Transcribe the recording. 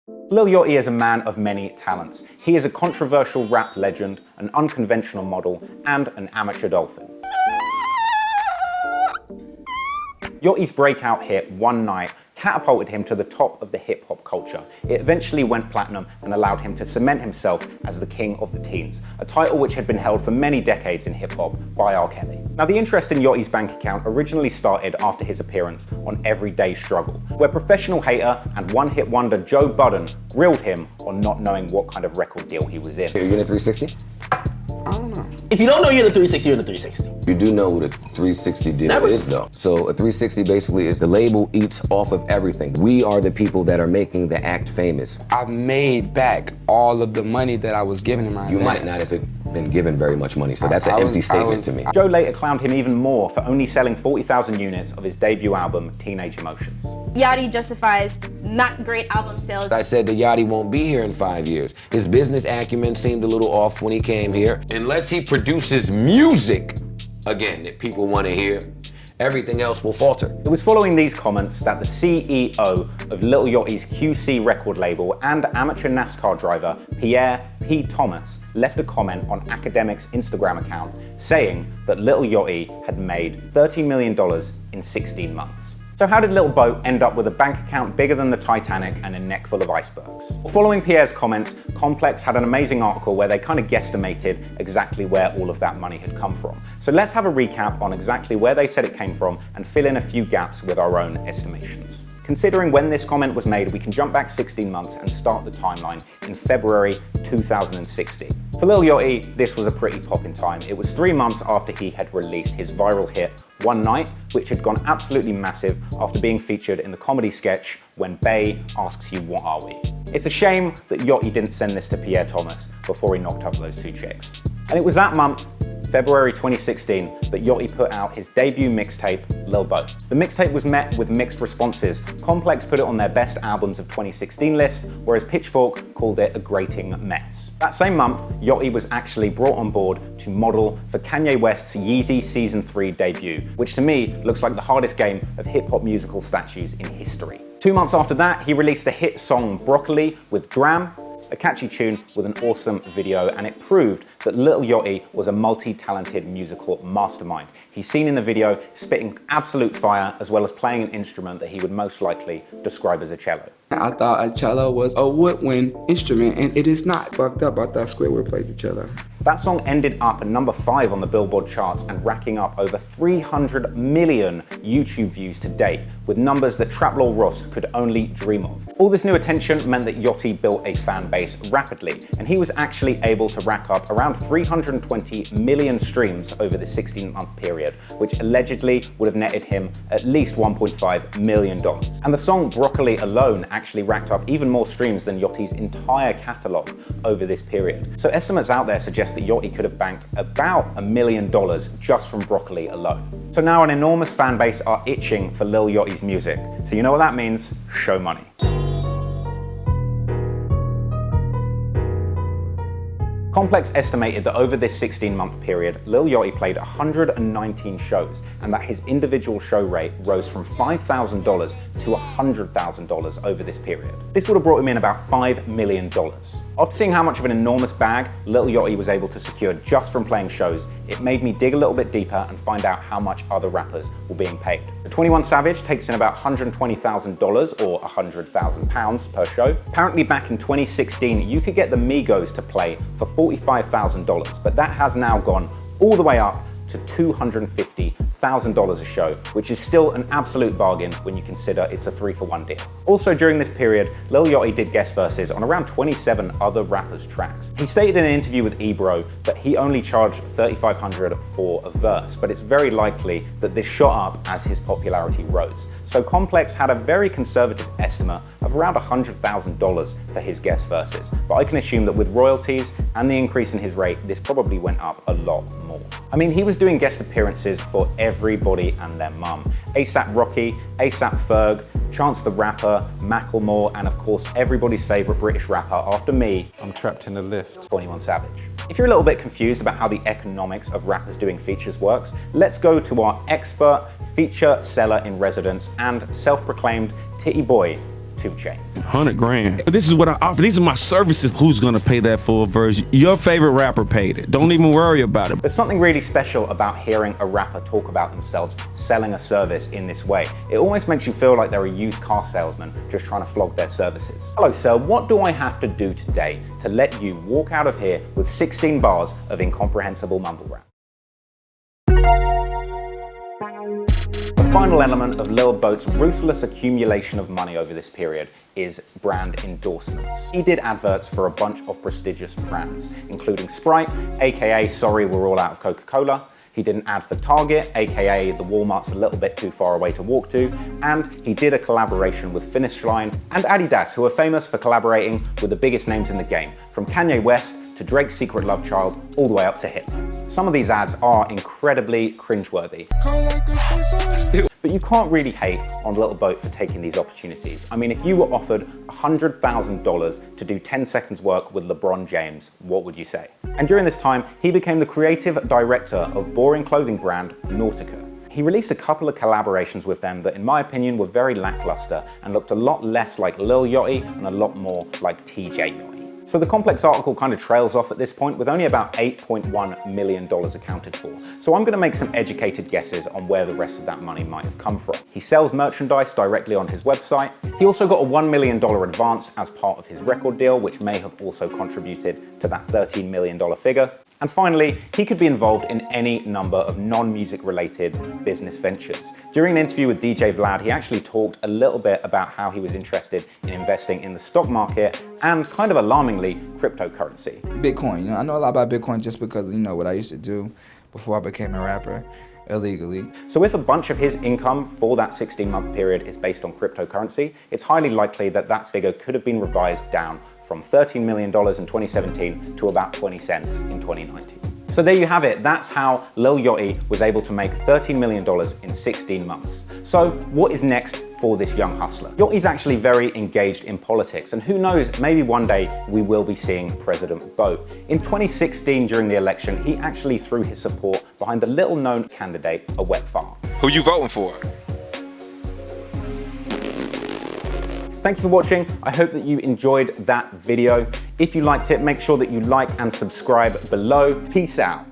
Lil Yachty is a man of many talents. He is a controversial rap legend, an unconventional model, and an amateur dolphin. Yachty's breakout hit, One Night, catapulted him to the top of the hip-hop culture. It eventually went platinum and allowed him to cement himself as the king of the teens, a title which had been held for many decades in hip-hop by R. Kelly. Now, the interest in Yachty's bank account originally started after his appearance on Everyday Struggle, where professional hater and one-hit wonder Joe Budden grilled him on not knowing what kind of record deal he was in. Are you in a 360? I don't know. If you don't know you're in the 360, you're in the 360. You do know what a 360 deal is, though. So a 360 basically is the label eats off of everything. We are the people that are making the act famous. I've made back all of the money that I was given in my You advance. might not have been given very much money, so that's an empty statement to me. Joe later clowned him even more for only selling 40,000 units of his debut album, Teenage Emotions. Yachty justifies not great album sales. I said that Yachty won't be here in 5 years. His business acumen seemed a little off when he came here. Unless he produces music, again, that people want to hear, everything else will falter. It was following these comments that the CEO of Lil Yachty's QC record label and amateur NASCAR driver, Pierre P. Thomas, left a comment on Academic's Instagram account saying that Lil Yachty had made $30 million in 16 months. So how did Little Boat end up with a bank account bigger than the Titanic and a neck full of icebergs? Well, following Pierre's comments, Complex had an amazing article where they kind of guesstimated exactly where all of that money had come from. So let's have a recap on exactly where they said it came from and fill in a few gaps with our own estimations. Considering when this comment was made, we can jump back 16 months and start the timeline in February 2016. For Lil Yachty, this was a pretty poppin' time. It was 3 months after he had released his viral hit, One Night, which had gone absolutely massive after being featured in the comedy sketch When Bae Asks You What Are We. It's a shame that Yachty didn't send this to Pierre Thomas before he knocked up those 2 chicks. And it was that month, February 2016, that Yachty put out his debut mixtape, Lil Boat. The mixtape was met with mixed responses. Complex put it on their best albums of 2016 list, whereas Pitchfork called it a grating mess. That same month, Yachty was actually brought on board to model for Kanye West's Yeezy Season 3 debut, which to me looks like the hardest game of hip-hop musical statues in history. 2 months after that, he released the hit song Broccoli with Dram, a catchy tune with an awesome video, and it proved that Lil Yachty was a multi-talented musical mastermind. He's seen in the video spitting absolute fire as well as playing an instrument that he would most likely describe as a cello. I thought a cello was a woodwind instrument, and it is not. Fucked up, I thought Squidward played the cello. That song ended up at number 5 on the Billboard charts and racking up over 300 million YouTube views to date, with numbers that Trap Lil Ross could only dream of. All this new attention meant that Yachty built a fan base rapidly, and he was actually able to rack up around 320 million streams over the 16-month period, which allegedly would have netted him at least $1.5 million. And the song Broccoli alone actually racked up even more streams than Yachty's entire catalogue over this period. So estimates out there suggest that Yachty could have banked about $1 million just from Broccoli alone. So now an enormous fan base are itching for Lil Yachty's music. So you know what that means? Show money. Complex estimated that over this 16-month period, Lil Yachty played 119 shows, and that his individual show rate rose from $5,000 to $100,000 over this period. This would have brought him in about $5 million. After seeing how much of an enormous bag Lil Yachty was able to secure just from playing shows, it made me dig a little bit deeper and find out how much other rappers were being paid. The 21 Savage takes in about $120,000 or £100,000 per show. Apparently back in 2016, you could get the Migos to play for $45,000, but that has now gone all the way up to $250,000 a show, which is still an absolute bargain when you consider it's a 3-for-1 deal. Also during this period, Lil Yachty did guest verses on around 27 other rappers' tracks. He stated in an interview with Ebro that he only charged $3,500 for a verse, but it's very likely that this shot up as his popularity rose. So Complex had a very conservative estimate of around $100,000 for his guest verses, but I can assume that with royalties and the increase in his rate, this probably went up a lot more. I mean, he was doing guest appearances for everybody and their mum. A$AP Rocky, A$AP Ferg, Chance the Rapper, Macklemore, and of course everybody's favourite British rapper after me, I'm trapped in the lift. 21 Savage. If you're a little bit confused about how the economics of rappers doing features works, let's go to our expert feature seller in residence and self-proclaimed titty boy, 2 Chainz. 100 grand. This is what I offer. These are my services. Who's gonna pay that full version? Your favorite rapper paid it. Don't even worry about it. There's something really special about hearing a rapper talk about themselves selling a service in this way. It almost makes you feel like they're a used car salesman just trying to flog their services. Hello sir, what do I have to do today to let you walk out of here with 16 bars of incomprehensible mumble rap? The final element of Lil Boat's ruthless accumulation of money over this period is brand endorsements. He did adverts for a bunch of prestigious brands, including Sprite, aka Sorry We're All Out of Coca-Cola. He did an ad for Target, aka the Walmart's a little bit too far away to walk to, and he did a collaboration with Finish Line and Adidas, who are famous for collaborating with the biggest names in the game, from Kanye West to Drake's Secret Love Child, all the way up to Hitler. Some of these ads are incredibly cringeworthy. But you can't really hate on Lil Boat for taking these opportunities. I mean, if you were offered $100,000 to do 10 seconds work with LeBron James, what would you say? And during this time, he became the creative director of boring clothing brand Nautica. He released a couple of collaborations with them that, in my opinion, were very lackluster and looked a lot less like Lil Yachty and a lot more like TJ Yachty. So the Complex article kind of trails off at this point with only about $8.1 million accounted for. So I'm going to make some educated guesses on where the rest of that money might have come from. He sells merchandise directly on his website. He also got a $1 million advance as part of his record deal, which may have also contributed to that $13 million figure. And finally, he could be involved in any number of non-music related business ventures. During an interview with DJ Vlad, he actually talked a little bit about how he was interested in investing in the stock market and, kind of alarmingly, cryptocurrency. Bitcoin, I know a lot about Bitcoin just because, what I used to do before I became a rapper illegally. So if a bunch of his income for that 16-month period is based on cryptocurrency, it's highly likely that that figure could have been revised down from $13 million in 2017 to about 20 cents in 2019. So there you have it. That's how Lil Yachty was able to make $13 million in 16 months. So what is next for this young hustler? Yachty's actually very engaged in politics, and who knows, maybe one day we will be seeing President Boat. In 2016, during the election, he actually threw his support behind the little-known candidate, a wet fart. Who you voting for? Thank you for watching. I hope that you enjoyed that video. If you liked it, make sure that you like and subscribe below. Peace out.